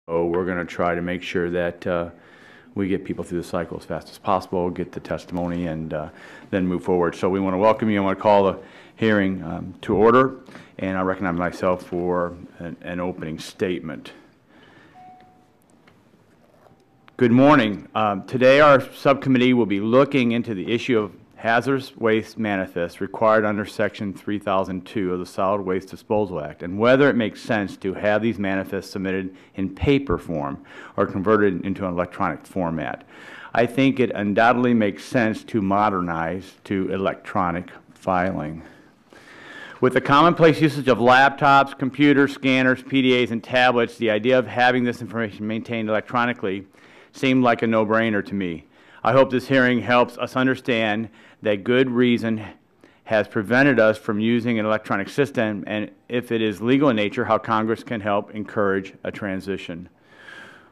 So we're going to try to make sure that we get people through the cycle as fast as possible, get the testimony, and then move forward. So we want to welcome you. I want to call the hearing to order, and I recognize myself for an opening statement. Good morning. Today our subcommittee will be looking into the issue of hazardous waste manifests required under Section 3002 of the Solid Waste Disposal Act, and whether it makes sense to have these manifests submitted in paper form or converted into an electronic format. I think it undoubtedly makes sense to modernize to electronic filing. With the commonplace usage of laptops, computers, scanners, PDAs, and tablets, the idea of having this information maintained electronically seemed like a no-brainer to me. I hope this hearing helps us understand that good reason has prevented us from using an electronic system, and if it is legal in nature, how Congress can help encourage a transition.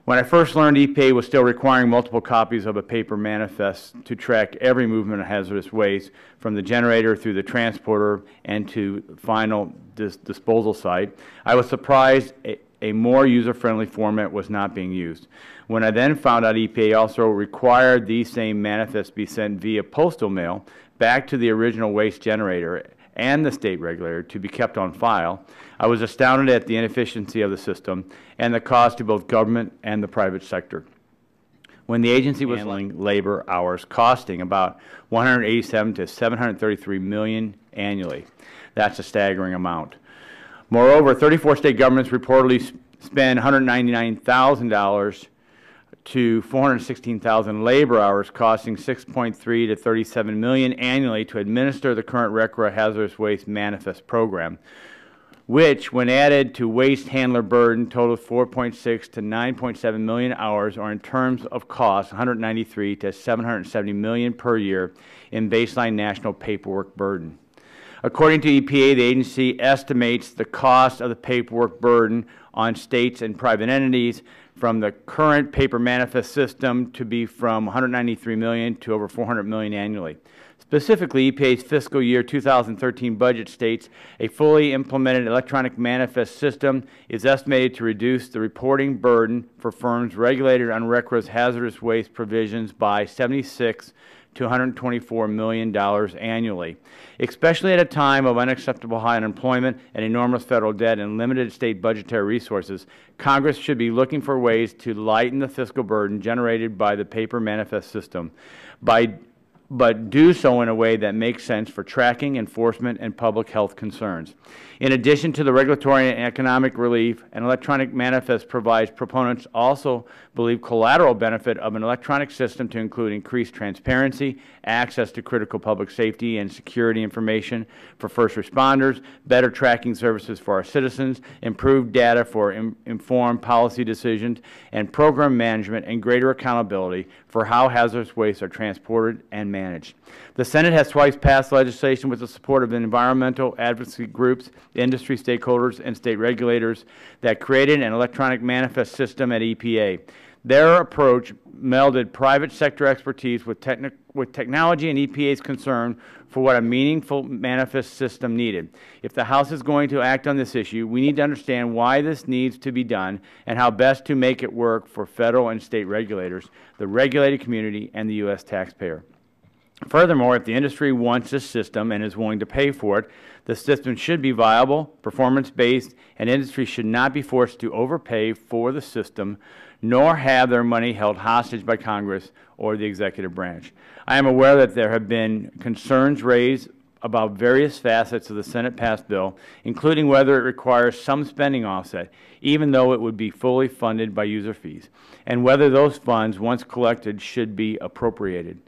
When I first learned EPA was still requiring multiple copies of a paper manifest to track every movement of hazardous waste from the generator through the transporter and to final disposal site, I was surprised a more user-friendly format was not being used. When I then found out EPA also required these same manifests be sent via postal mail back to the original waste generator and the state regulator to be kept on file, I was astounded at the inefficiency of the system and the cost to both government and the private sector. When the agency was handling labor hours costing about $187 to $733 million annually. That's a staggering amount. Moreover, 34 state governments reportedly spend $199,000 to 416,000 labor hours, costing $6.3 to $37 million annually to administer the current RCRA hazardous waste manifest program, which, when added to waste handler burden, totals 4.6 to 9.7 million hours, or in terms of cost, 193 to 770 million per year in baseline national paperwork burden. According to EPA, the agency estimates the cost of the paperwork burden on states and private entities from the current paper manifest system to be from $193 million to over $400 million annually. Specifically, EPA's fiscal year 2013 budget states a fully implemented electronic manifest system is estimated to reduce the reporting burden for firms regulated on RCRA's hazardous waste provisions by $76 to $124 million annually. Especially at a time of unacceptable high unemployment and enormous federal debt and limited state budgetary resources, Congress should be looking for ways to lighten the fiscal burden generated by the paper manifest system, but do so in a way that makes sense for tracking, enforcement, and public health concerns. In addition to the regulatory and economic relief, an electronic manifest provides proponents also believe collateral benefit of an electronic system to include increased transparency, access to critical public safety and security information for first responders, better tracking services for our citizens, improved data for informed policy decisions, and program management and greater accountability for how hazardous wastes are transported and managed. The Senate has twice passed legislation with the support of environmental advocacy groups, industry stakeholders, and state regulators that created an electronic manifest system at EPA. Their approach melded private sector expertise with technology and EPA's concern for what a meaningful manifest system needed. If the House is going to act on this issue, we need to understand why this needs to be done and how best to make it work for federal and state regulators, the regulated community, and the U.S. taxpayer. Furthermore, if the industry wants this system and is willing to pay for it, the system should be viable, performance-based, and industry should not be forced to overpay for the system, nor have their money held hostage by Congress or the executive branch. I am aware that there have been concerns raised about various facets of the Senate-passed bill, including whether it requires some spending offset, even though it would be fully funded by user fees, and whether those funds, once collected, should be appropriated.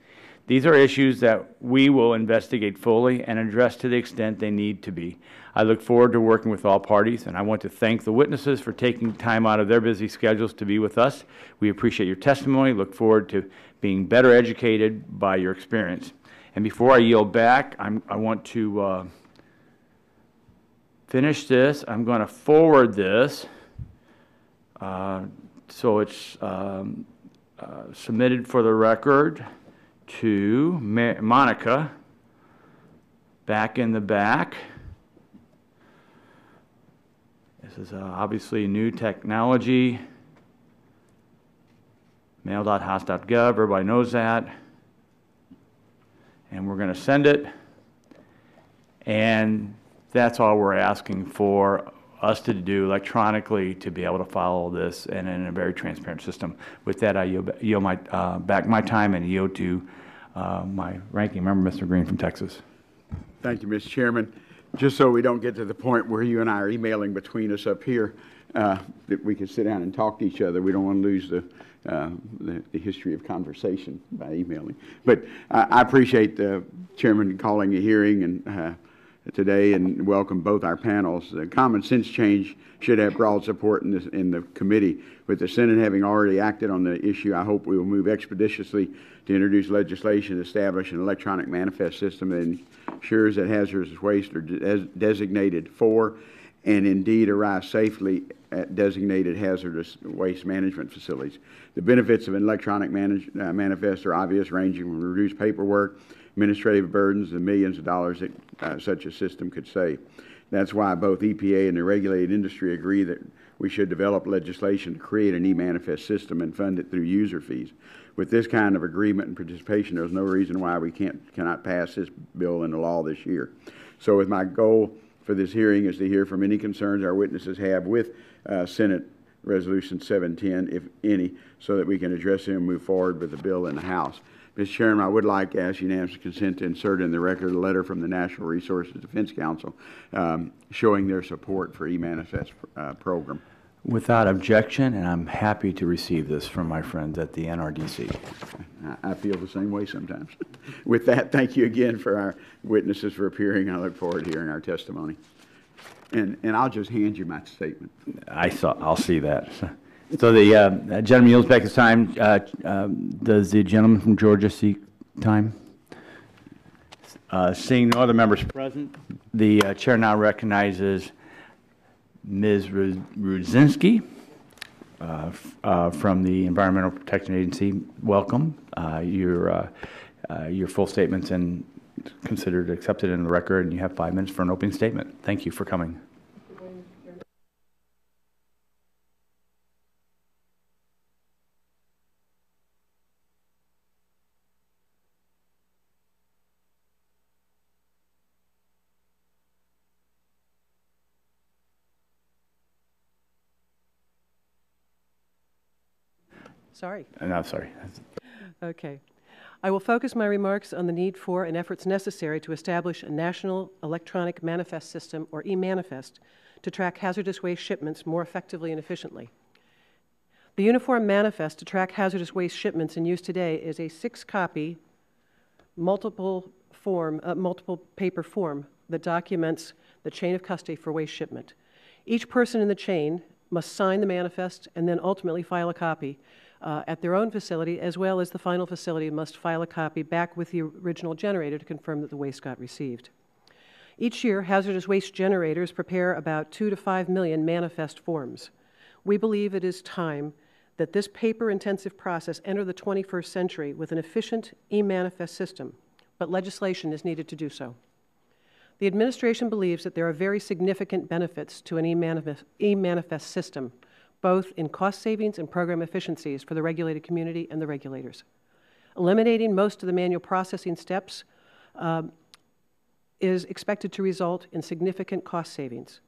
These are issues that we will investigate fully and address to the extent they need to be. I look forward to working with all parties, and I want to thank the witnesses for taking time out of their busy schedules to be with us. We appreciate your testimony, look forward to being better educated by your experience. And before I yield back, I want to finish this. I'm going to forward this so it's submitted for the record to Monica back in the back. This is obviously new technology. mail.house.gov, everybody knows that. And we're going to send it. And that's all we're asking for us to do electronically to be able to follow this and in a very transparent system. With that, I yield back my time and yield to my ranking member, Mr. Green from Texas. Thank you, Mr. Chairman. Just so we don't get to the point where you and I are emailing between us up here, that we can sit down and talk to each other. We don't want to lose the history of conversation by emailing. But I appreciate the Chairman calling a hearing and today and welcome both our panels. Common sense change should have broad support in the committee. With the Senate having already acted on the issue, I hope we will move expeditiously to introduce legislation to establish an electronic manifest system that ensures that hazardous waste are designated for and indeed arrive safely at designated hazardous waste management facilities. The benefits of an electronic manifest are obvious, ranging from reduced paperwork, administrative burdens, and millions of dollars that such a system could save. That's why both EPA and the regulated industry agree that we should develop legislation to create an e-manifest system and fund it through user fees. With this kind of agreement and participation, there's no reason why we cannot pass this bill into law this year. So with my goal for this hearing is to hear from any concerns our witnesses have with Senate Resolution 710, if any, so that we can address them and move forward with the bill in the House. Mr. Chairman, I would like to ask unanimous consent to insert in the record a letter from the National Resources Defense Council showing their support for e-manifest program. Without objection, and I'm happy to receive this from my friends at the NRDC. I feel the same way sometimes. With that, thank you again for our witnesses for appearing. I look forward to hearing our testimony. And I'll just hand you my statement. I'll see that. So the gentleman yields back his time. Does the gentleman from Georgia seek time? Seeing no other members present, the chair now recognizes Ms. Rudzinski from the Environmental Protection Agency. Welcome. Your full statement's considered accepted in the record, and you have 5 minutes for an opening statement. Thank you for coming. Sorry. No, sorry. Okay. I will focus my remarks on the need for and efforts necessary to establish a national electronic manifest system, or e-manifest, to track hazardous waste shipments more effectively and efficiently. The Uniform Manifest to track hazardous waste shipments in use today is a 6-copy, multiple paper form that documents the chain of custody for waste shipment. Each person in the chain must sign the manifest and then ultimately file a copy at their own facility, as well as the final facility must file a copy back with the original generator to confirm that the waste got received. Each year, hazardous waste generators prepare about 2 to 5 million manifest forms. We believe it is time that this paper-intensive process enter the 21st century with an efficient e-manifest system, but legislation is needed to do so. The administration believes that there are very significant benefits to an e-manifest system, both in cost savings and program efficiencies for the regulated community and the regulators. Eliminating most of the manual processing steps is expected to result in significant cost savings.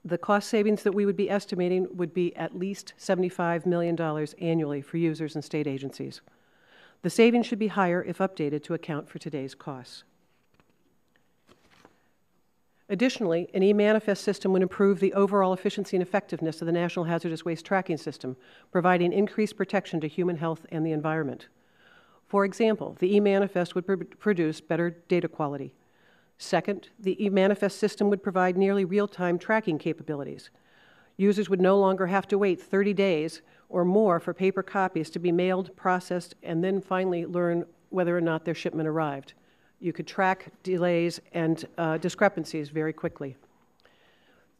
The cost savings that we would be estimating would be at least $75 million annually for users and state agencies. The savings should be higher if updated to account for today's costs. Additionally, an e-manifest system would improve the overall efficiency and effectiveness of the National Hazardous Waste Tracking System, providing increased protection to human health and the environment. For example, the e-manifest would produce better data quality. Second, the e-manifest system would provide nearly real-time tracking capabilities. Users would no longer have to wait 30 days or more for paper copies to be mailed, processed, and then finally learn whether or not their shipment arrived. You could track delays and discrepancies very quickly.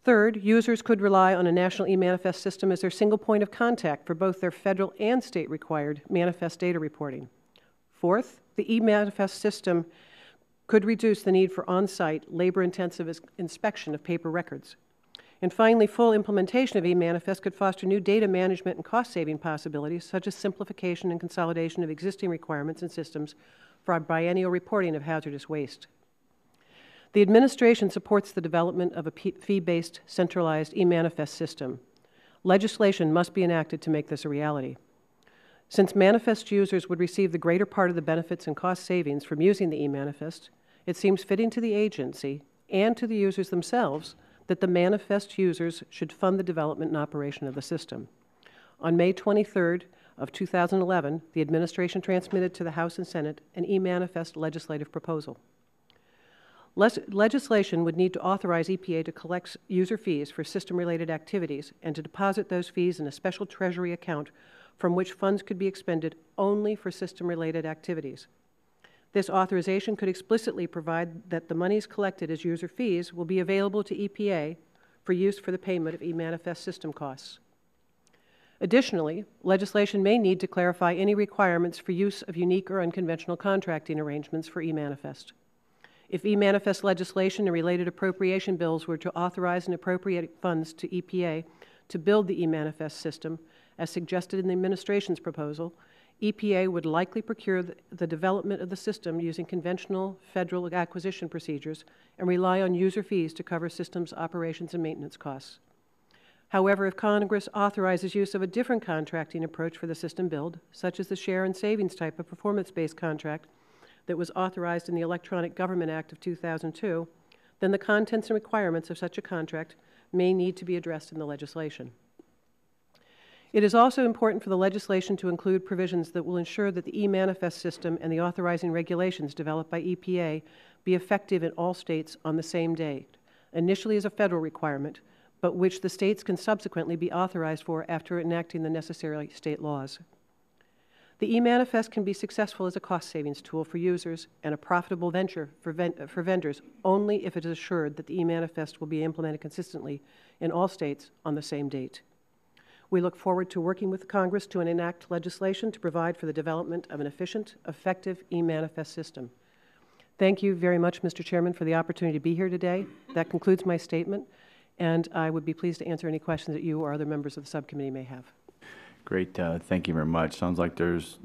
Third, users could rely on a national e-manifest system as their single point of contact for both their federal and state-required manifest data reporting. Fourth, the e-manifest system could reduce the need for on-site, labor-intensive inspection of paper records. And finally, full implementation of eManifest could foster new data management and cost-saving possibilities, such as simplification and consolidation of existing requirements and systems for biennial reporting of hazardous waste. The administration supports the development of a fee-based, centralized eManifest system. Legislation must be enacted to make this a reality. Since manifest users would receive the greater part of the benefits and cost savings from using the eManifest, it seems fitting to the agency and to the users themselves that the manifest users should fund the development and operation of the system. On May 23rd of 2011, the administration transmitted to the House and Senate an eManifest legislative proposal. Legislation would need to authorize EPA to collect user fees for system-related activities and to deposit those fees in a special Treasury account from which funds could be expended only for system-related activities. This authorization could explicitly provide that the monies collected as user fees will be available to EPA for use for the payment of eManifest system costs. Additionally, legislation may need to clarify any requirements for use of unique or unconventional contracting arrangements for eManifest. If eManifest legislation and related appropriation bills were to authorize and appropriate funds to EPA to build the eManifest system, as suggested in the administration's proposal, EPA would likely procure the development of the system using conventional federal acquisition procedures and rely on user fees to cover systems operations and maintenance costs. However, if Congress authorizes use of a different contracting approach for the system build, such as the share and savings type of performance-based contract that was authorized in the Electronic Government Act of 2002, then the contents and requirements of such a contract may need to be addressed in the legislation. It is also important for the legislation to include provisions that will ensure that the eManifest system and the authorizing regulations developed by EPA be effective in all states on the same date, initially as a federal requirement, but which the states can subsequently be authorized for after enacting the necessary state laws. The eManifest can be successful as a cost savings tool for users and a profitable venture for vendors only if it is assured that the eManifest will be implemented consistently in all states on the same date. We look forward to working with Congress to enact legislation to provide for the development of an efficient, effective eManifest system. Thank you very much, Mr. Chairman, for the opportunity to be here today. That concludes my statement, and I would be pleased to answer any questions that you or other members of the subcommittee may have. Great. Thank you very much. Sounds like there's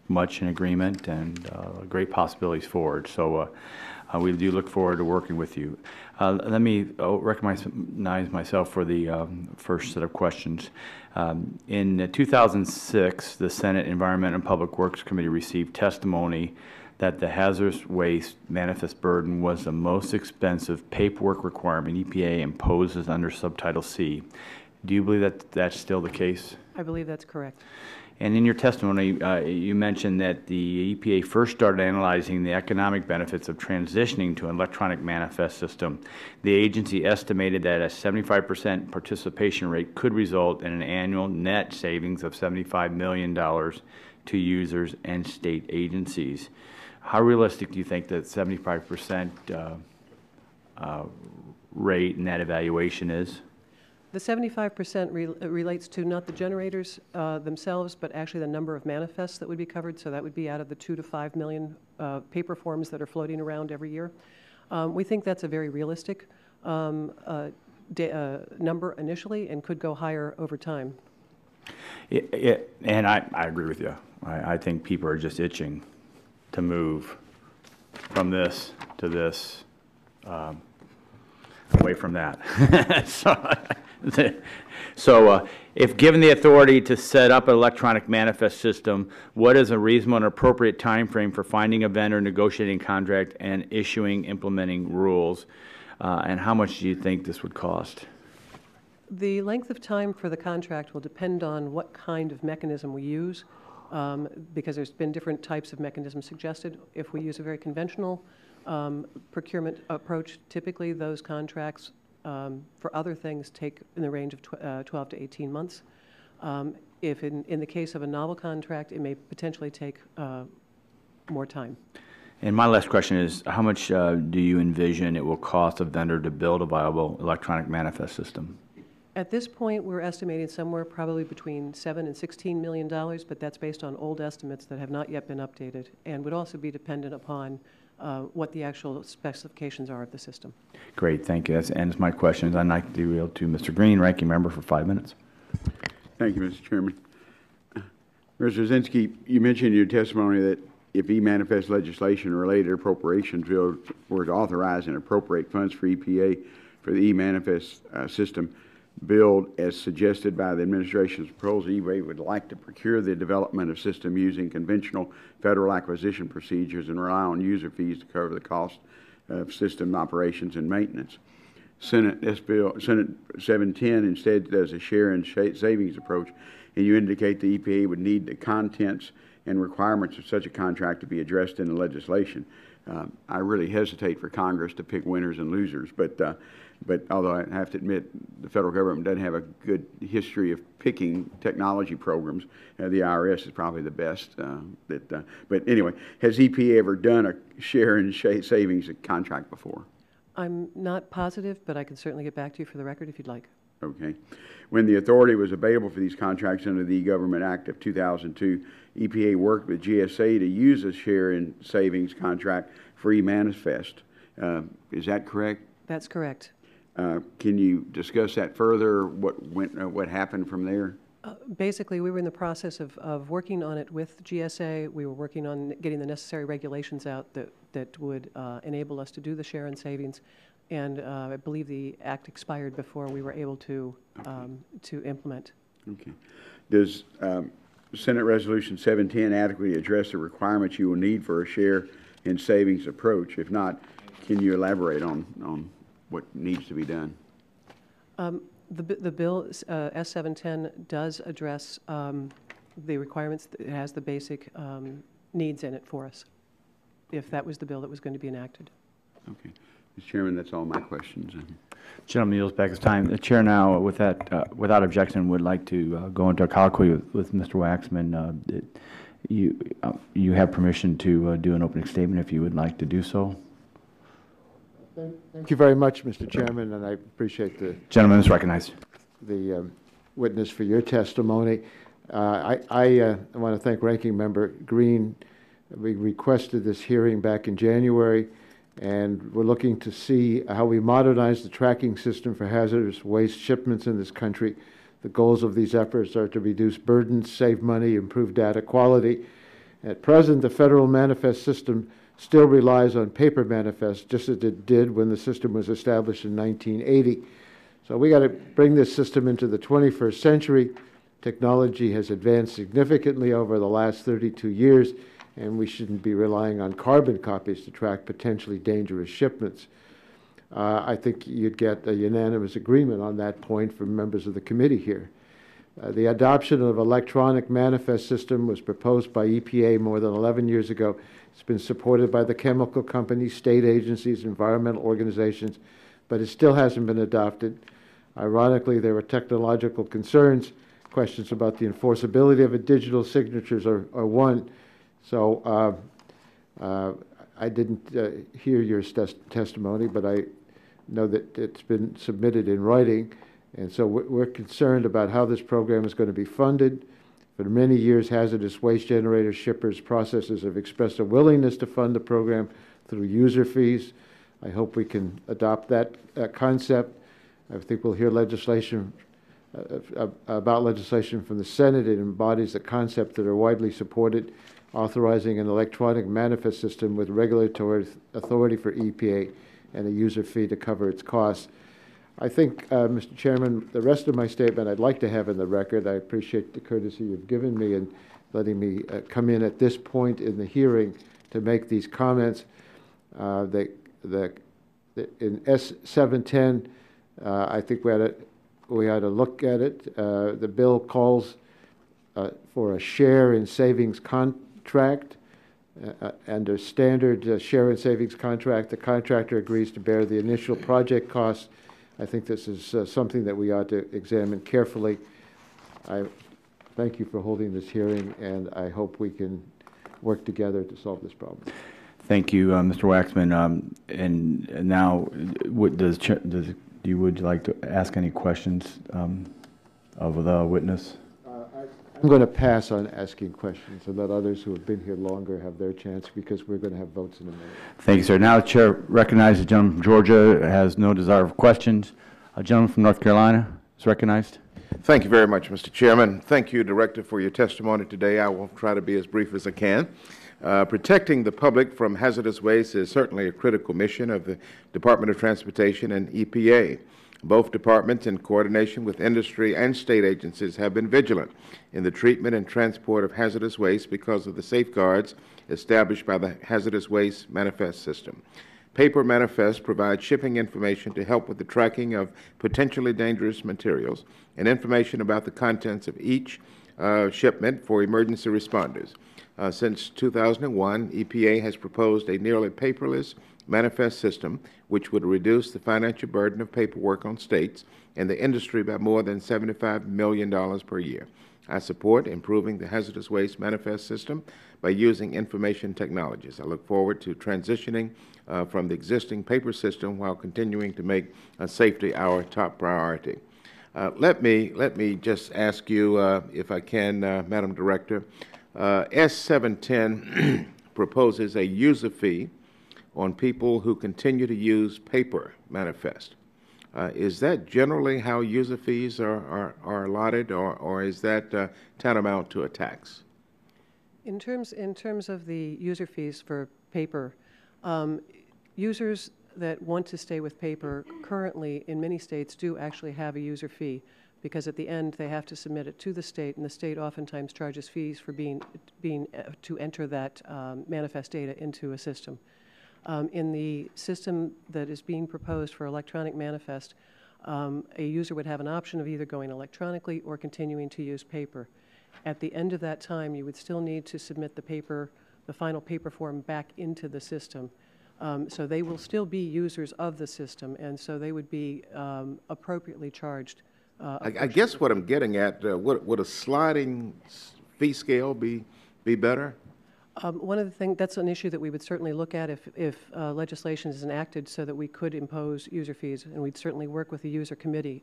much in agreement and great possibilities forward. So we do look forward to working with you. Let me recognize myself for the first set of questions. In 2006, the Senate Environment and Public Works Committee received testimony that the hazardous waste manifest burden was the most expensive paperwork requirement EPA imposes under Subtitle C. Do you believe that that's still the case? I believe that's correct. And in your testimony, you mentioned that the EPA first started analyzing the economic benefits of transitioning to an electronic manifest system. The agency estimated that a 75% participation rate could result in an annual net savings of $75 million to users and state agencies. How realistic do you think that 75% rate in that evaluation is? The 75% relates to not the generators themselves, but actually the number of manifests that would be covered. So that would be out of the 2 to 5 million paper forms that are floating around every year. We think that's a very realistic number initially and could go higher over time. And I agree with you. I think people are just itching to move from this to this, away from that. So if given the authority to set up an electronic manifest system, what is a reasonable and appropriate time frame for finding a vendor, negotiating contract, and issuing implementing rules? And how much do you think this would cost? The length of time for the contract will depend on what kind of mechanism we use, because there's been different types of mechanisms suggested. If we use a very conventional procurement approach, typically those contracts for other things take in the range of 12 to 18 months. If in the case of a novel contract, it may potentially take more time. And my last question is, how much do you envision it will cost a vendor to build a viable electronic manifest system? At this point, we're estimating somewhere probably between $7 and $16 million, but that's based on old estimates that have not yet been updated and would also be dependent upon what the actual specifications are of the system. Great, thank you. That ends my questions. I'd like to yield to Mr. Green, Ranking Member, for 5 minutes. Thank you, Mr. Chairman. Mr. Zinsky, you mentioned in your testimony that if e-manifest legislation or related appropriations bill were to authorize and appropriate funds for EPA for the e-manifest system build as suggested by the administration's proposal, EPA would like to procure the development of system using conventional federal acquisition procedures and rely on user fees to cover the cost of system operations and maintenance. Senate 710 instead does a share and savings approach, and you indicate the EPA would need the contents and requirements of such a contract to be addressed in the legislation. I really hesitate for Congress to pick winners and losers, but although I have to admit the federal government doesn't have a good history of picking technology programs, the IRS is probably the best. But anyway, has EPA ever done a share and savings contract before? I'm not positive, but I can certainly get back to you for the record if you'd like. Okay. When the authority was available for these contracts under the Government Act of 2002, EPA worked with GSA to use a share in savings contract for e-manifest. Is that correct? That's correct. Can you discuss that further? What happened from there? Basically, we were in the process of working on it with GSA. We were working on getting the necessary regulations out that would enable us to do the share and savings. And I believe the act expired before we were able to implement. Okay. Does Senate Resolution 710 adequately address the requirements you will need for a share and savings approach? If not, can you elaborate on what needs to be done? The bill, S710, does address the requirements. It has the basic needs in it for us, if that was the bill that was going to be enacted. Okay. Mr. Chairman, that's all my questions. Gentleman yields back his time. The chair now, with that, without objection, would like to go into a colloquy with Mr. Waxman. You have permission to do an opening statement if you would like to do so. Thank you very much, Mr. Chairman, and I appreciate the Gentleman is recognized. The witness for your testimony. I want to thank Ranking Member Green. We requested this hearing back in January, and we're looking to see how we modernize the tracking system for hazardous waste shipments in this country. The goals of these efforts are to reduce burdens, save money, improve data quality. At present, the federal manifest system still relies on paper manifests, just as it did when the system was established in 1980. So we got to bring this system into the 21st century. Technology has advanced significantly over the last 32 years, and we shouldn't be relying on carbon copies to track potentially dangerous shipments. I think you'd get a unanimous agreement on that point from members of the committee here. The adoption of electronic manifest system was proposed by EPA more than 11 years ago. It's been supported by the chemical companies, state agencies, environmental organizations, but it still hasn't been adopted. Ironically, there were technological concerns. Questions about the enforceability of digital signatures are one. So I didn't hear your testimony, but I know that it's been submitted in writing. And so we're concerned about how this program is going to be funded. For many years, hazardous waste generators, shippers, processors have expressed a willingness to fund the program through user fees. I hope we can adopt that concept. I think we'll hear legislation about legislation from the Senate. It embodies the concept that are widely supported, authorizing an electronic manifest system with regulatory authority for EPA and a user fee to cover its costs. I think, Mr. Chairman, the rest of my statement I'd like to have in the record. I appreciate the courtesy you've given me in letting me come in at this point in the hearing to make these comments. In S710, I think we had to look at it. The bill calls for a share in savings contract. Under standard share and savings contract, the contractor agrees to bear the initial project costs. I think this is something that we ought to examine carefully. I thank you for holding this hearing, and I hope we can work together to solve this problem. Thank you, Mr. Waxman. And now, would you like to ask any questions of the witness? I'm going to pass on asking questions and let others who have been here longer have their chance because we're going to have votes in a minute. Thank you, sir. Now the chair recognizes the gentleman from Georgia has no desire for questions. A gentleman from North Carolina is recognized. Thank you very much, Mr. Chairman. Thank you, Director, for your testimony today. I will try to be as brief as I can. Protecting the public from hazardous waste is certainly a critical mission of the Department of Transportation and EPA. Both departments, in coordination with industry and state agencies, have been vigilant in the treatment and transport of hazardous waste because of the safeguards established by the Hazardous Waste Manifest System. Paper manifests provide shipping information to help with the tracking of potentially dangerous materials and information about the contents of each shipment for emergency responders. Since 2001, EPA has proposed a nearly paperless manifest system which would reduce the financial burden of paperwork on states and the industry by more than $75 million per year. I support improving the hazardous waste manifest system by using information technologies. I look forward to transitioning from the existing paper system while continuing to make safety our top priority. Let me just ask you, if I can, Madam Director, S710 proposes a user fee on people who continue to use paper manifest. Is that generally how user fees are allotted, or is that tantamount to a tax? In terms of the user fees for paper, users that want to stay with paper currently in many states do actually have a user fee, because at the end they have to submit it to the state, and the state oftentimes charges fees for to enter that manifest data into a system. In the system that is being proposed for electronic manifest, a user would have an option of either going electronically or continuing to use paper. At the end of that time, you would still need to submit the final paper form back into the system. So they will still be users of the system, and so they would be appropriately charged. I guess what I'm getting at, would a sliding fee scale be better? One of the things, that's an issue that we would certainly look at if legislation is enacted so that we could impose user fees, and we'd certainly work with the user community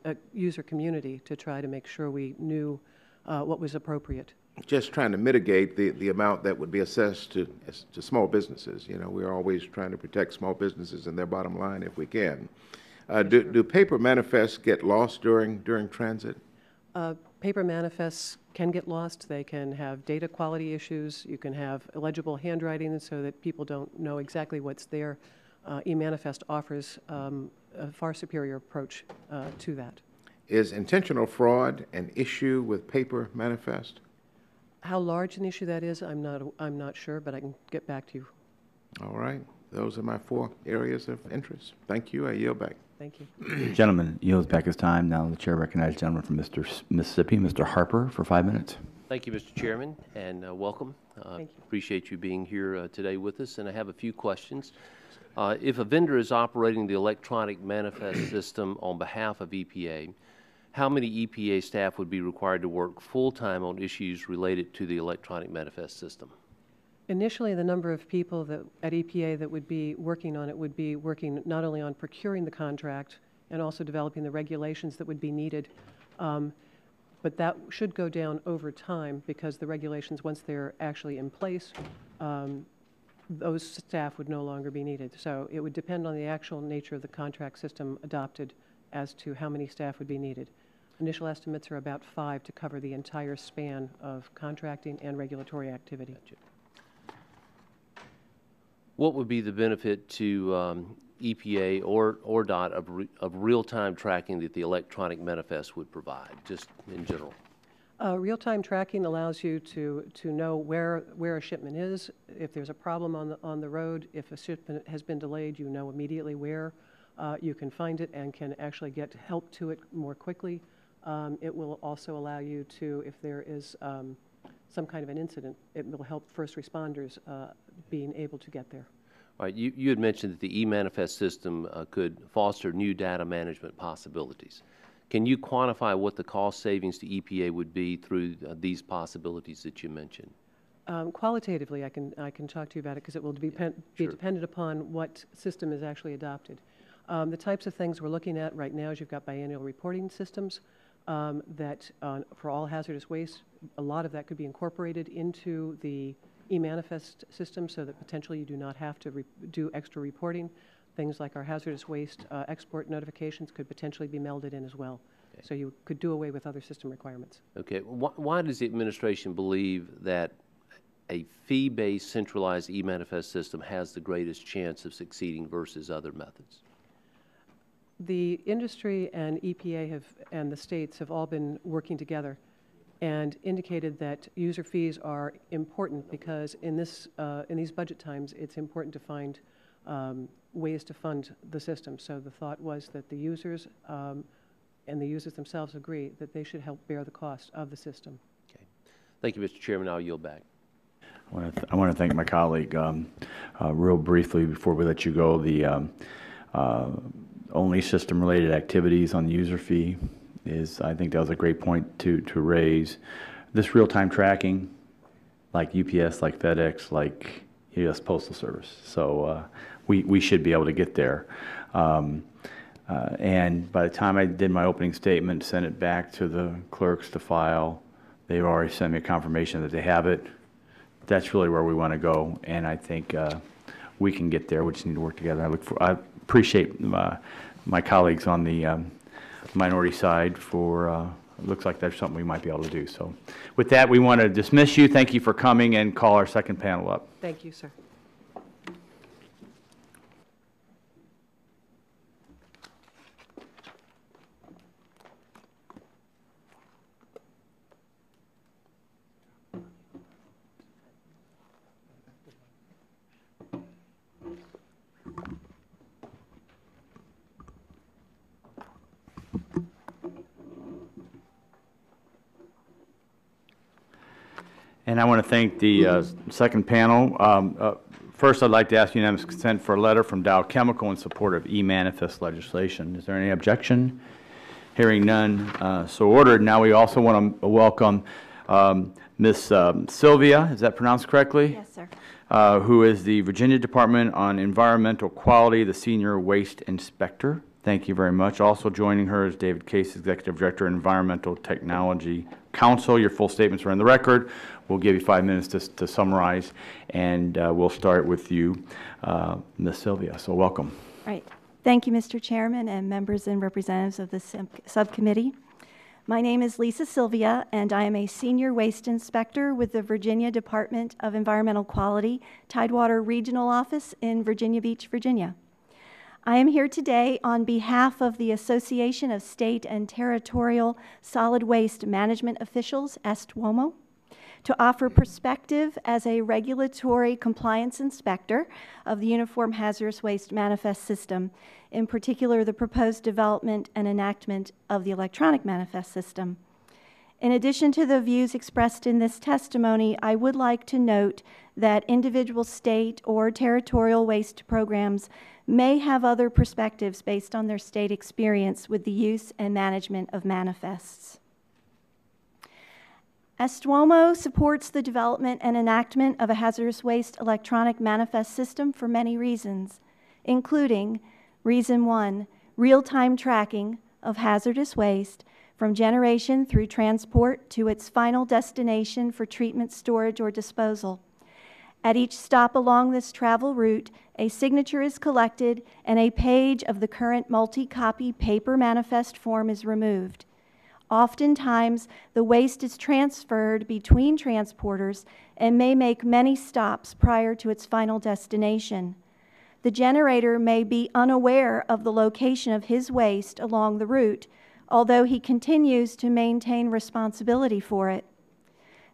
to try to make sure we knew what was appropriate. Just trying to mitigate the amount that would be assessed to small businesses. You know, we're always trying to protect small businesses and their bottom line if we can. Do paper manifests get lost during transit? Paper manifests can get lost. They can have data quality issues. You can have illegible handwriting so that people don't know exactly what's there. E-manifest offers a far superior approach to that. Is intentional fraud an issue with paper manifest? How large an issue that is, I'm not sure, but I can get back to you. All right. Those are my 4 areas of interest. Thank you. I yield back. Thank you. Gentleman yields back his time. Now the chair recognizes the gentleman from Mississippi, Mr. Harper, for 5 minutes. Thank you, Mr. Chairman, and welcome. Thank you. Appreciate you being here today with us, and I have a few questions. If a vendor is operating the electronic manifest system on behalf of EPA, how many EPA staff would be required to work full-time on issues related to the electronic manifest system? Initially, the number of people at EPA that would be working on it would be working not only on procuring the contract and also developing the regulations that would be needed, but that should go down over time because the regulations, once they're actually in place, those staff would no longer be needed. So it would depend on the actual nature of the contract system adopted as to how many staff would be needed. Initial estimates are about 5 to cover the entire span of contracting and regulatory activity. Gotcha. What would be the benefit to EPA or DOT of real-time tracking that the electronic manifest would provide, just in general? Real-time tracking allows you to know where a shipment is. If there's a problem on the road, if a shipment has been delayed, you know immediately where you can find it and can actually get help to it more quickly. It will also allow you to, if there is some kind of an incident, it will help first responders being able to get there. All right, you had mentioned that the e-manifest system could foster new data management possibilities. Can you quantify what the cost savings to EPA would be through these possibilities that you mentioned? Qualitatively, I can talk to you about it because it will be dependent upon what system is actually adopted. The types of things we're looking at right now is you've got biannual reporting systems. that for all hazardous waste, a lot of that could be incorporated into the e-manifest system so that potentially you do not have to do extra reporting. Things like our hazardous waste export notifications could potentially be melded in as well. Okay. So you could do away with other system requirements. Okay. Why does the administration believe that a fee-based centralized e-manifest system has the greatest chance of succeeding versus other methods? The industry and EPA and the states have all been working together and indicated that user fees are important because in these budget times, it's important to find ways to fund the system. So the thought was that the users and the users themselves agree that they should help bear the cost of the system. Okay. Thank you, Mr. Chairman. I'll yield back. I want to thank my colleague. Real briefly, before we let you go, the only system-related activities on the user fee is, I think that was a great point to raise. This real-time tracking, like UPS, like FedEx, like U.S. Postal Service. So we should be able to get there. And by the time I did my opening statement, sent it back to the clerks to file, they've already sent me a confirmation that they have it. That's really where we want to go, and I think we can get there. We just need to work together. I appreciate my colleagues on the minority side for, it looks like that's something we might be able to do. So with that, we want to dismiss you. Thank you for coming, and call our second panel up. Thank you, sir. And I want to thank the second panel. First, I'd like to ask unanimous consent for a letter from Dow Chemical in support of e-manifest legislation. Is there any objection? Hearing none, so ordered. Now we also want to welcome Ms. Sylvia, is that pronounced correctly? Yes, sir. Who is the Virginia Department on Environmental Quality, the Senior Waste Inspector. Thank you very much. Also joining her is David Case, Executive Director, Environmental Technology Council. Your full statements are in the record. We'll give you 5 minutes to summarize, and we'll start with you, Ms. Sylvia. So welcome. Right. Thank you, Mr. Chairman, and members and representatives of the subcommittee. My name is Lisa Sylvia, and I am a Senior Waste Inspector with the Virginia Department of Environmental Quality, Tidewater Regional Office in Virginia Beach, Virginia. I am here today on behalf of the Association of State and Territorial Solid Waste Management Officials, ASTWOMO, to offer perspective as a regulatory compliance inspector of the Uniform Hazardous Waste Manifest System, in particular the proposed development and enactment of the electronic manifest system. In addition to the views expressed in this testimony, I would like to note that individual state or territorial waste programs may have other perspectives based on their state experience with the use and management of manifests. ASTWOMO supports the development and enactment of a hazardous waste electronic manifest system for many reasons, including reason 1, real-time tracking of hazardous waste from generation through transport to its final destination for treatment, storage, or disposal. At each stop along this travel route, a signature is collected and a page of the current multi-copy paper manifest form is removed. Oftentimes, the waste is transferred between transporters and may make many stops prior to its final destination. The generator may be unaware of the location of his waste along the route, although he continues to maintain responsibility for it.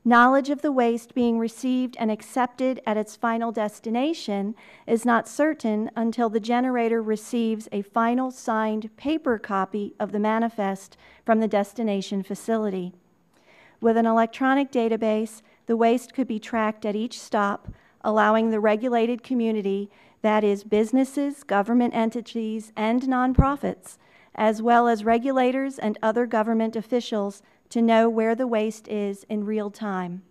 Knowledge of the waste being received and accepted at its final destination is not certain until the generator receives a final signed paper copy of the manifest from the destination facility. With an electronic database, the waste could be tracked at each stop, allowing the regulated community, that is businesses, government entities, and nonprofits, as well as regulators and other government officials, to know where the waste is in real time.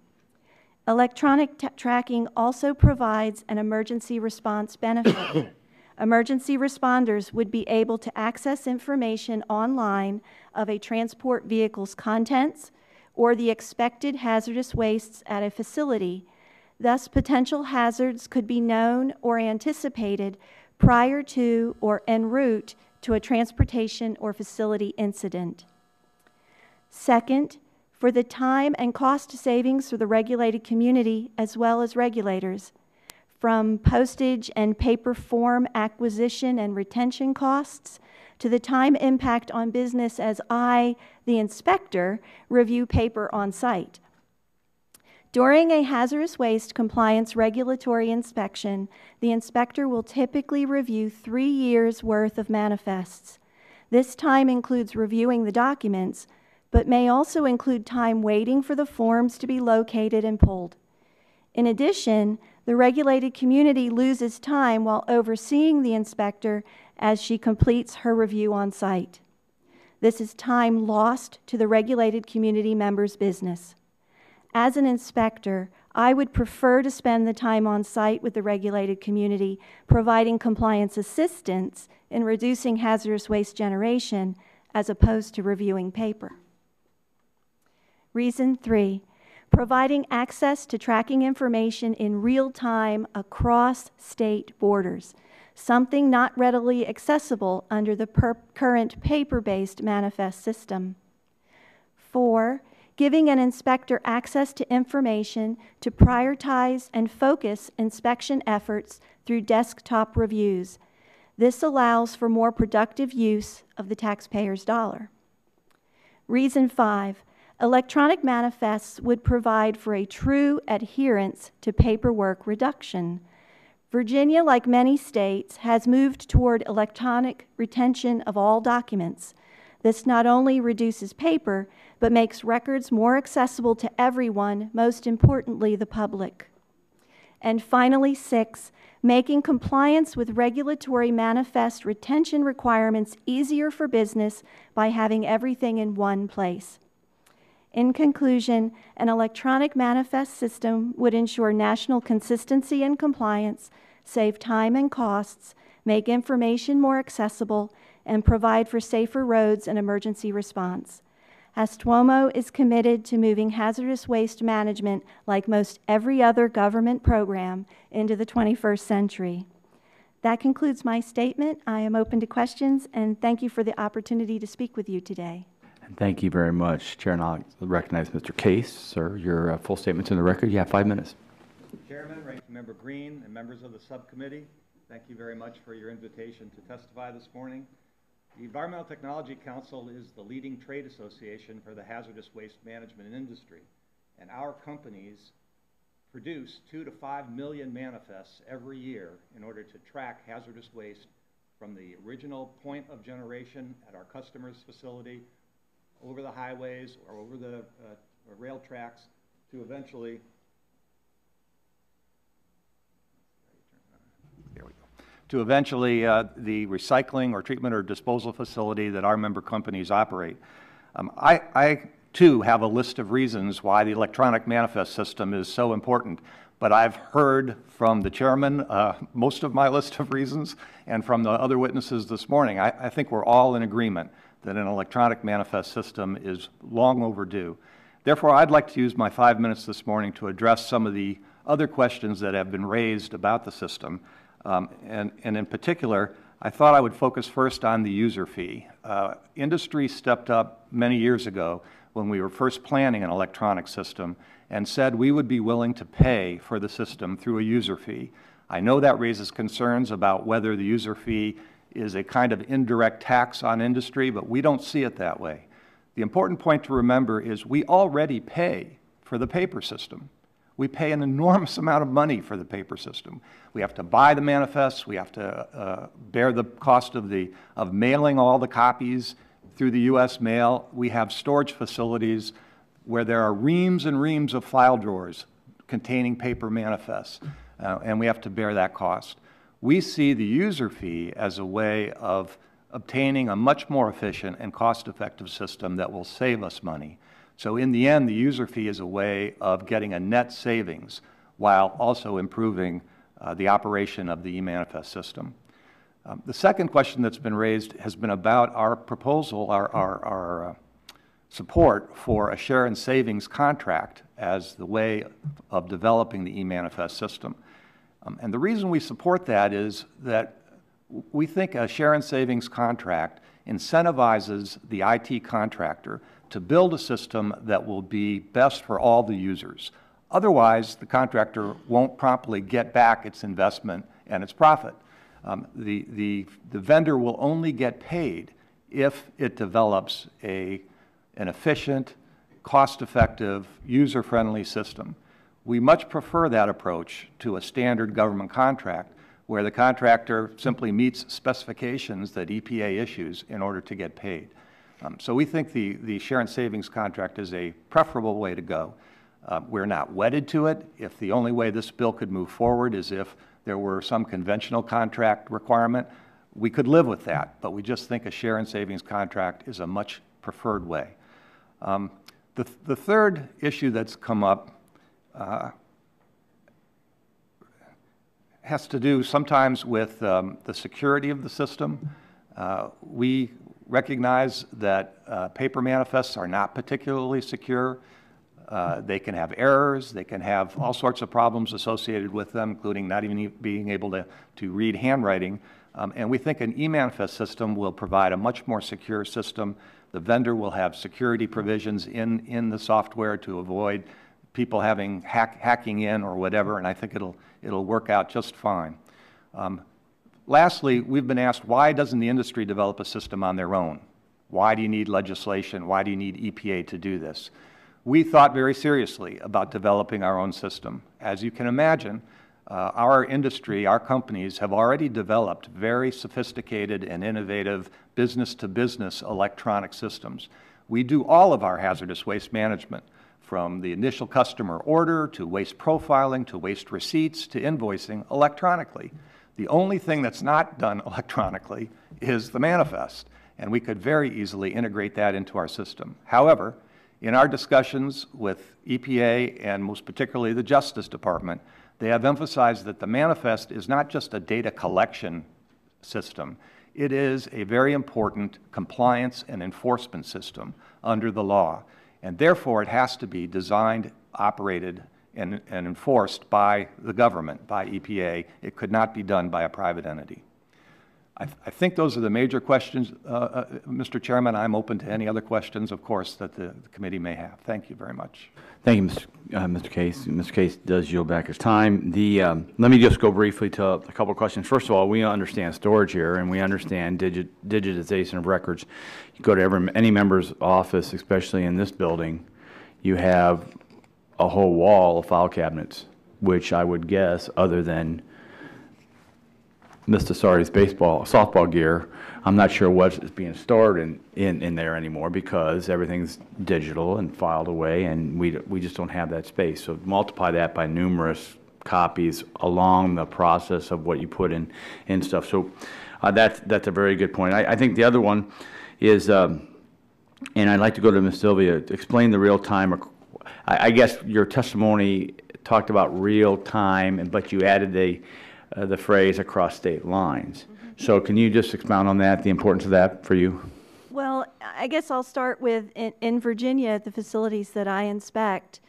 Electronic tracking also provides an emergency response benefit. Emergency responders would be able to access information online of a transport vehicle's contents or the expected hazardous wastes at a facility. Thus, potential hazards could be known or anticipated prior to or en route to a transportation or facility incident. Second, for the time and cost savings for the regulated community as well as regulators, from postage and paper form acquisition and retention costs to the time impact on business as I, the inspector, review paper on site. During a hazardous waste compliance regulatory inspection, the inspector will typically review 3 years' worth of manifests. This time includes reviewing the documents, but may also include time waiting for the forms to be located and pulled. In addition, the regulated community loses time while overseeing the inspector as she completes her review on site. This is time lost to the regulated community member's business. As an inspector, I would prefer to spend the time on site with the regulated community, providing compliance assistance in reducing hazardous waste generation, as opposed to reviewing paper. Reason 3, providing access to tracking information in real time across state borders, something not readily accessible under the current paper-based manifest system. 4, giving an inspector access to information to prioritize and focus inspection efforts through desktop reviews. This allows for more productive use of the taxpayer's dollar. Reason 5, electronic manifests would provide for a true adherence to paperwork reduction. Virginia, like many states, has moved toward electronic retention of all documents. This not only reduces paper, but makes records more accessible to everyone, most importantly, the public. And finally, 6, making compliance with regulatory manifest retention requirements easier for business by having everything in one place. In conclusion, an electronic manifest system would ensure national consistency and compliance, save time and costs, make information more accessible, and provide for safer roads and emergency response. Astwomo is committed to moving hazardous waste management, like most every other government program, into the 21st century. That concludes my statement. I am open to questions, and thank you for the opportunity to speak with you today. Thank you very much, Chair. And I'll recognize Mr. Case. Sir, your full statement's in the record. You have 5 minutes. Chairman, Ranking Member Green, and members of the subcommittee, thank you very much for your invitation to testify this morning. The Environmental Technology Council is the leading trade association for the hazardous waste management industry, and our companies produce 2 to 5 million manifests every year in order to track hazardous waste from the original point of generation at our customer's facility, over the highways or over the rail tracks, to eventually the recycling or treatment or disposal facility that our member companies operate. I too have a list of reasons why the electronic manifest system is so important, but I've heard from the chairman most of my list of reasons, and from the other witnesses this morning. I think we're all in agreement that an electronic manifest system is long overdue. Therefore, I'd like to use my 5 minutes this morning to address some of the other questions that have been raised about the system. And in particular, I thought I would focus first on the user fee. Industry stepped up many years ago when we were first planning an electronic system and said we would be willing to pay for the system through a user fee. I know that raises concerns about whether the user fee is a kind of indirect tax on industry, but we don't see it that way. The important point to remember is we already pay for the paper system. We pay an enormous amount of money for the paper system. We have to buy the manifests. We have to bear the cost of mailing all the copies through the U.S. mail. We have storage facilities where there are reams and reams of file drawers containing paper manifests, and we have to bear that cost. We see the user fee as a way of obtaining a much more efficient and cost-effective system that will save us money. So in the end, the user fee is a way of getting a net savings while also improving the operation of the e-manifest system. The second question that's been raised has been about our proposal, our support for a share and savings contract as the way of developing the e-manifest system. And the reason we support that is that we think a share and savings contract incentivizes the IT contractor to build a system that will be best for all the users. Otherwise, the contractor won't promptly get back its investment and its profit. The vendor will only get paid if it develops an efficient, cost-effective, user-friendly system. We much prefer that approach to a standard government contract where the contractor simply meets specifications that EPA issues in order to get paid. So we think the share and savings contract is a preferable way to go. We're not wedded to it. If the only way this bill could move forward is if there were some conventional contract requirement, we could live with that, but we just think a share and savings contract is a much preferred way. The third issue that's come up has to do sometimes with the security of the system. We recognize that paper manifests are not particularly secure. They can have errors. They can have all sorts of problems associated with them, including not even being able to read handwriting. And we think an e-manifest system will provide a much more secure system. The vendor will have security provisions in the software to avoid people having hacking in or whatever, and I think it'll work out just fine. Lastly, we've been asked, why doesn't the industry develop a system on their own? Why do you need legislation? Why do you need EPA to do this? We thought very seriously about developing our own system. As you can imagine, our industry, our companies have already developed very sophisticated and innovative business-to-business electronic systems. We do all of our hazardous waste management, from the initial customer order to waste profiling to waste receipts to invoicing electronically. The only thing that's not done electronically is the manifest, and we could very easily integrate that into our system. However, in our discussions with EPA and most particularly the Justice Department, they have emphasized that the manifest is not just a data collection system. It is a very important compliance and enforcement system under the law, and therefore it has to be designed, operated, and enforced by the government, by EPA. It could not be done by a private entity. I think those are the major questions, Mr. Chairman. I'm open to any other questions, of course, that the committee may have. Thank you very much. Thank you, Mr. Case. Mr. Case does yield back his time. Let me just go briefly to a couple of questions. First of all, we understand storage here, and we understand digitization of records. You go to any member's office, especially in this building, you have a whole wall of file cabinets, which I would guess, other than Mr. Sardi's softball gear, I'm not sure what is being stored in there anymore because everything's digital and filed away, and we just don't have that space. So multiply that by numerous copies along the process of what you put in stuff. So that's a very good point. I think the other one is, and I'd like to go to Ms. Sylvia, explain the real time. I guess your testimony talked about real time, but you added the phrase across state lines. So can you just expound on that, the importance of that for you? Well, I guess I'll start with, in Virginia, at the facilities that I inspect,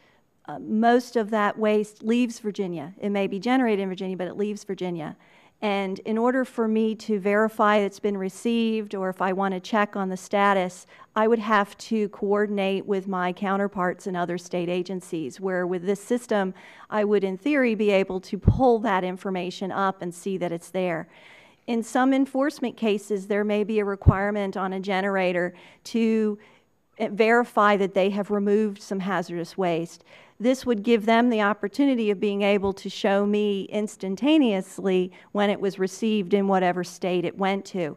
most of that waste leaves Virginia. It may be generated in Virginia, but it leaves Virginia. And in order for me to verify it's been received, or if I want to check on the status, I would have to coordinate with my counterparts in other state agencies, where with this system, I would in theory be able to pull that information up and see that it's there. In some enforcement cases, there may be a requirement on a generator to verify that they have removed some hazardous waste. This would give them the opportunity of being able to show me instantaneously when it was received in whatever state it went to.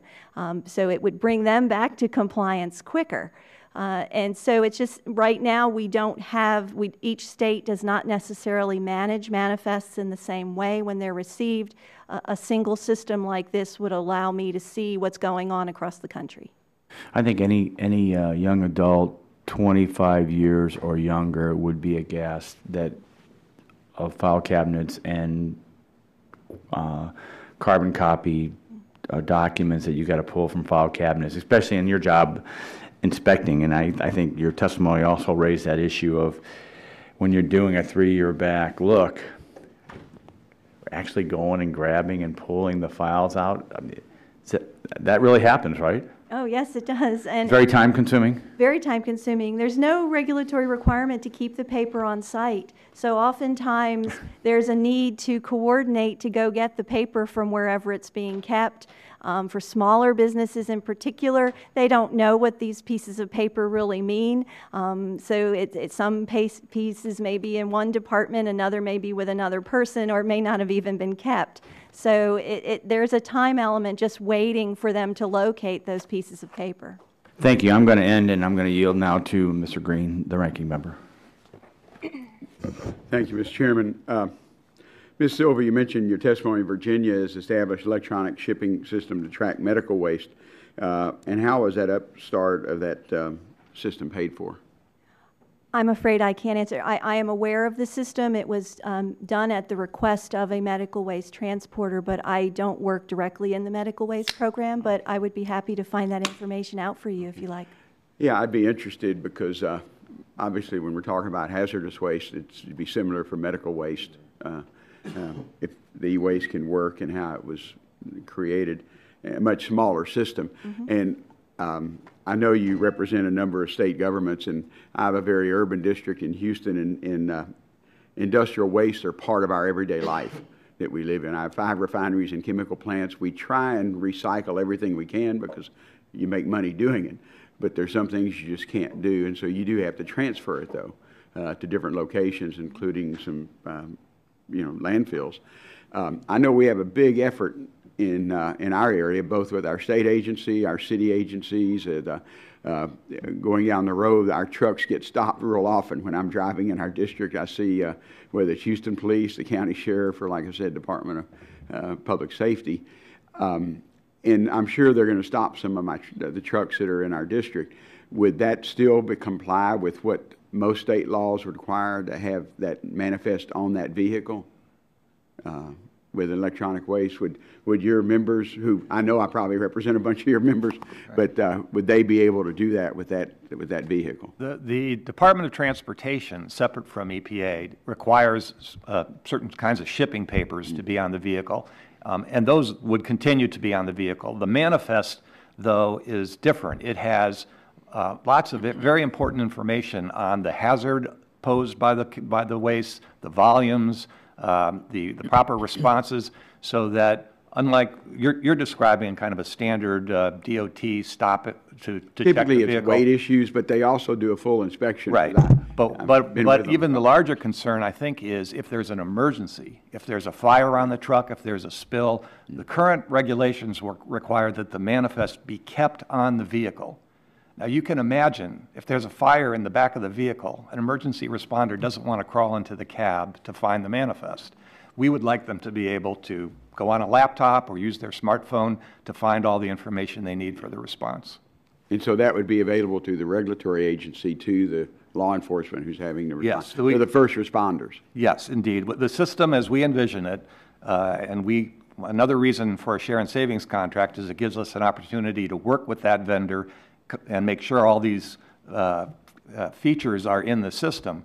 So it would bring them back to compliance quicker. And so it's just, right now we don't have, each state does not necessarily manage manifests in the same way when they're received. A single system like this would allow me to see what's going on across the country. I think any young adult 25 years or younger would be aghast that of file cabinets and carbon copy documents that you got to pull from file cabinets, especially in your job inspecting. And I think your testimony also raised that issue of when you're doing a 3-year back look, actually going and grabbing and pulling the files out. I mean, that really happens, right? Oh, yes, it does. And Very time consuming? very time consuming. There's no regulatory requirement to keep the paper on site. So oftentimes there's a need to coordinate to go get the paper from wherever it's being kept. For smaller businesses in particular, they don't know what these pieces of paper really mean. So some pieces may be in one department, another may be with another person, or it may not have even been kept. So there's a time element just waiting for them to locate those pieces of paper. Thank you. I'm going to end, and I'm going to yield now to Mr. Green, the ranking member. Thank you, Mr. Chairman. Ms. Silva, you mentioned your testimony Virginia has established electronic shipping system to track medical waste. And how was that upstart of that system paid for? I'm afraid I can't answer. I am aware of the system. It was done at the request of a medical waste transporter, but I don't work directly in the medical waste program, but I would be happy to find that information out for you if you like. Yeah, I'd be interested because obviously when we're talking about hazardous waste, it'd be similar for medical waste. If the e-waste can work and how it was created, a much smaller system. And I know you represent a number of state governments, and I have a very urban district in Houston, and industrial wastes are part of our everyday life that we live in. I have 5 refineries and chemical plants. We try and recycle everything we can because you make money doing it, but there's some things you just can't do, and so you do have to transfer it, though, to different locations, including some landfills. I know we have a big effort in our area, both with our state agency, our city agencies. Going down the road, our trucks get stopped real often. When I'm driving in our district, I see whether it's Houston Police, the county sheriff, or like I said, Department of Public Safety. And I'm sure they're going to stop some of the trucks that are in our district. Would that still comply with what most state laws require to have that manifest on that vehicle? With electronic waste, would your members, who I know I probably represent a bunch of your members, right, but would they be able to do that with that vehicle? The Department of Transportation, separate from EPA, requires certain kinds of shipping papers to be on the vehicle, and those would continue to be on the vehicle. The manifest, though, is different. It has lots of very important information on the hazard posed by the waste, the volumes, the proper responses, so that unlike you're describing kind of a standard DOT stop it to check the vehicle. Typically it's weight issues, but they also do a full inspection. Right. But even the larger concern, I think, is if there's an emergency, if there's a fire on the truck, if there's a spill, the current regulations require that the manifest be kept on the vehicle. Now, you can imagine if there's a fire in the back of the vehicle, an emergency responder doesn't want to crawl into the cab to find the manifest. We would like them to be able to go on a laptop or use their smartphone to find all the information they need for the response. And so that would be available to the regulatory agency, to the law enforcement who's having the response, yes, to the first responders. Yes, indeed. The system as we envision it, another reason for a share and savings contract is it gives us an opportunity to work with that vendor and make sure all these features are in the system.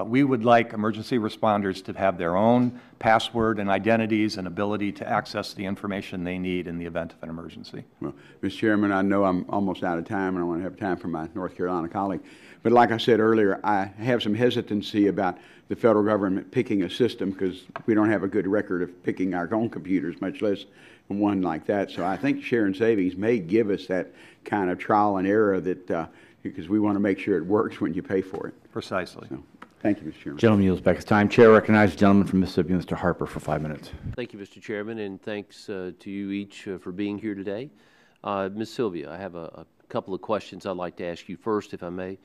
We would like emergency responders to have their own password and identities and ability to access the information they need in the event of an emergency. Well, Mr. Chairman, I know I'm almost out of time, and I want to have time for my North Carolina colleague. But like I said earlier, I have some hesitancy about the federal government picking a system because we don't have a good record of picking our own computers, much less one like that. So I think share and savings may give us that kind of trial and error that because we want to make sure it works when you pay for it. Precisely. So, thank you, Mr. Chairman. Gentleman yields back his time. Chair recognizes the gentleman from Mississippi, Mr. Harper, for 5 minutes. Thank you, Mr. Chairman, and thanks to you each for being here today. Ms. Sylvia, I have a couple of questions I'd like to ask you first, if I may.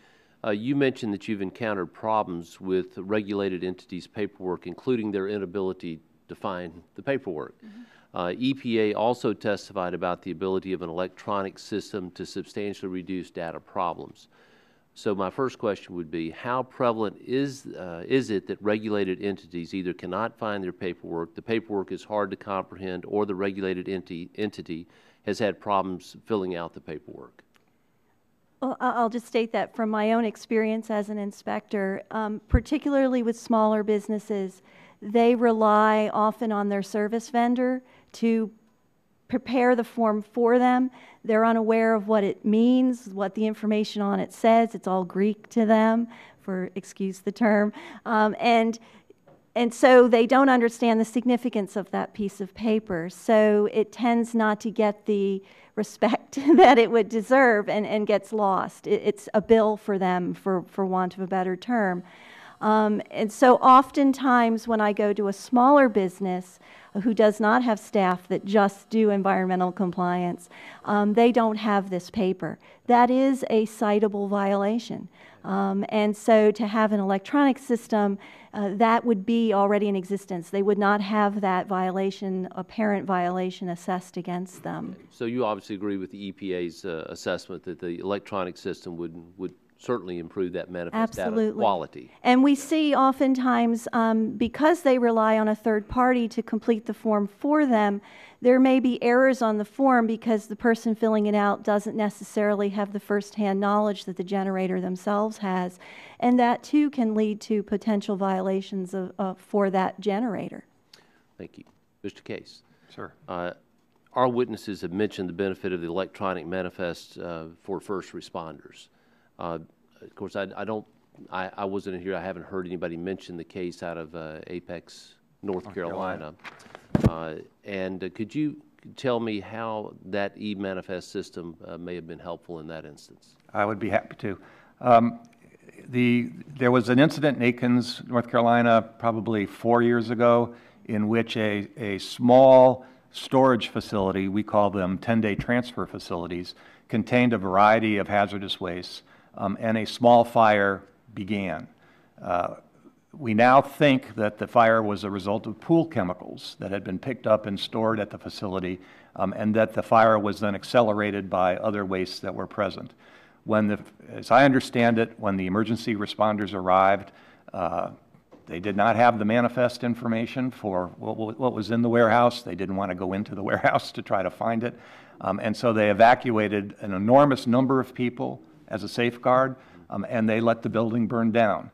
You mentioned that you've encountered problems with regulated entities' paperwork, including their inability to find the paperwork. EPA also testified about the ability of an electronic system to substantially reduce data problems. So my first question would be, how prevalent is it that regulated entities either cannot find their paperwork, the paperwork is hard to comprehend, or the regulated entity has had problems filling out the paperwork? Well, I'll just state that from my own experience as an inspector, particularly with smaller businesses, they rely often on their service vendor to prepare the form for them. They're unaware of what it means, what the information on it says. It's all Greek to them, excuse the term. And so they don't understand the significance of that piece of paper. So it tends not to get the respect that it would deserve and gets lost. It's a bill for them, for want of a better term. And so oftentimes when I go to a smaller business who does not have staff that just do environmental compliance, they don't have this paper. That is a citable violation. And so to have an electronic system, that would be already in existence. They would not have that violation, apparent violation, assessed against them. So you obviously agree with the EPA's assessment that the electronic system would certainly improve that manifest data quality. And we see oftentimes, because they rely on a third party to complete the form for them, there may be errors on the form because the person filling it out doesn't necessarily have the first-hand knowledge that the generator themselves has. And that too can lead to potential violations for that generator. Thank you. Mr. Case. Sir. Our witnesses have mentioned the benefit of the electronic manifest for first responders. Of course, I wasn't in here. I haven't heard anybody mention the case out of Apex, North Carolina. Could you tell me how that e-manifest system may have been helpful in that instance? I would be happy to. There was an incident in Aikens, North Carolina, probably 4 years ago, in which a small storage facility, we call them 10-day transfer facilities, contained a variety of hazardous wastes, and a small fire began. We now think that the fire was a result of pool chemicals that had been picked up and stored at the facility, and that the fire was then accelerated by other wastes that were present. As I understand it, when the emergency responders arrived, they did not have the manifest information for what was in the warehouse. They didn't want to go into the warehouse to try to find it. And so they evacuated an enormous number of people as a safeguard, and they let the building burn down.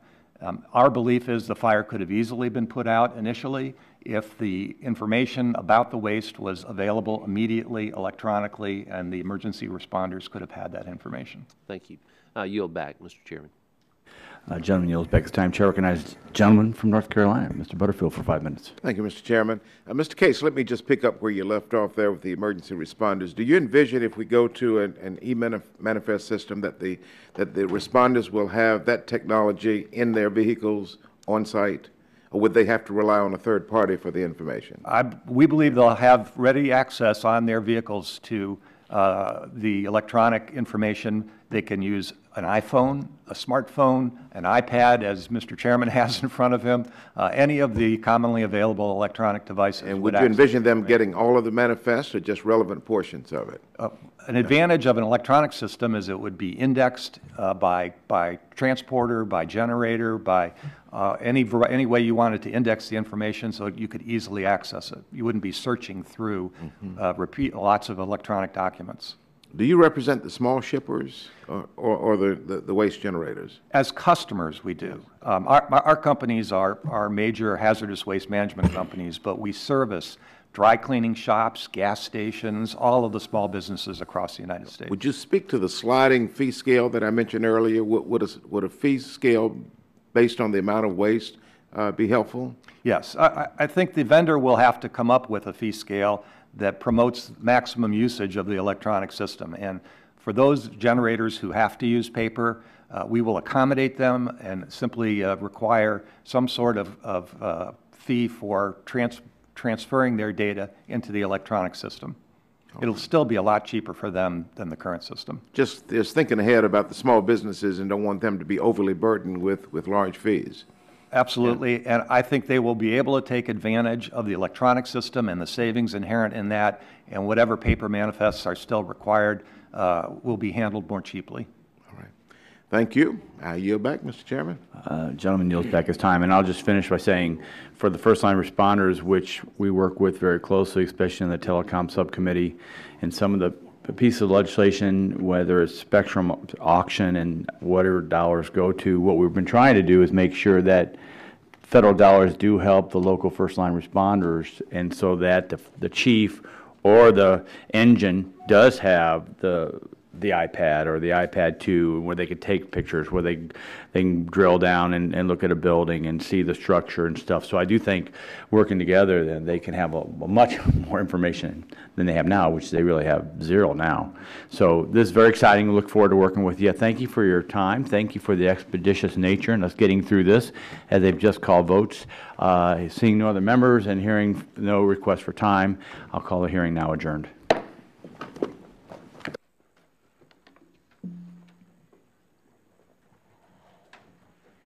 Our belief is the fire could have easily been put out initially if the information about the waste was available immediately, electronically, and the emergency responders could have had that information. Thank you. Yield back, Mr. Chairman. Gentleman yields back his time. Chair recognizes the gentleman from North Carolina, Mr. Butterfield, for 5 minutes. Thank you, Mr. Chairman. Mr. Case, let me just pick up where you left off there with the emergency responders. Do you envision, if we go to an e-manifest system, that the responders will have that technology in their vehicles on site, or would they have to rely on a third party for the information? We believe they'll have ready access on their vehicles to the electronic information. They can use an iPhone, a smartphone, an iPad, as Mr. Chairman has in front of him, any of the commonly available electronic devices. And would you envision them getting all of the manifest or just relevant portions of it? An advantage of an electronic system is it would be indexed by transporter, by generator, by any way you wanted to index the information so you could easily access it. You wouldn't be searching through lots of electronic documents. Do you represent the small shippers or the waste generators? As customers, we do. Our companies are major hazardous waste management companies, but we service dry cleaning shops, gas stations, all of the small businesses across the United States. Would you speak to the sliding fee scale that I mentioned earlier? Would a fee scale based on the amount of waste be helpful? Yes. I think the vendor will have to come up with a fee scale that promotes maximum usage of the electronic system. And for those generators who have to use paper, we will accommodate them and simply require some sort of fee for transferring their data into the electronic system. Okay. It'll still be a lot cheaper for them than the current system. Just thinking ahead about the small businesses and don't want them to be overly burdened with large fees. Absolutely, and I think they will be able to take advantage of the electronic system and the savings inherent in that, and whatever paper manifests are still required will be handled more cheaply. All right. Thank you. I yield back, Mr. Chairman. Gentleman yields back his time, and I'll just finish by saying, for the first-line responders, which we work with very closely, especially in the telecom subcommittee, and some of the pieces of legislation, whether it's spectrum auction and whatever dollars go to, what we've been trying to do is make sure that federal dollars do help the local first-line responders, and so that the chief or the engine does have the iPad or the iPad 2, where they could take pictures, where they can drill down and look at a building and see the structure and stuff. So I do think working together, then they can have a much more information than they have now, which they really have zero now. So this is very exciting. We look forward to working with you. Thank you for your time. Thank you for the expeditious nature and us getting through this, as they've just called votes. Seeing no other members and hearing no request for time, I'll call the hearing now adjourned.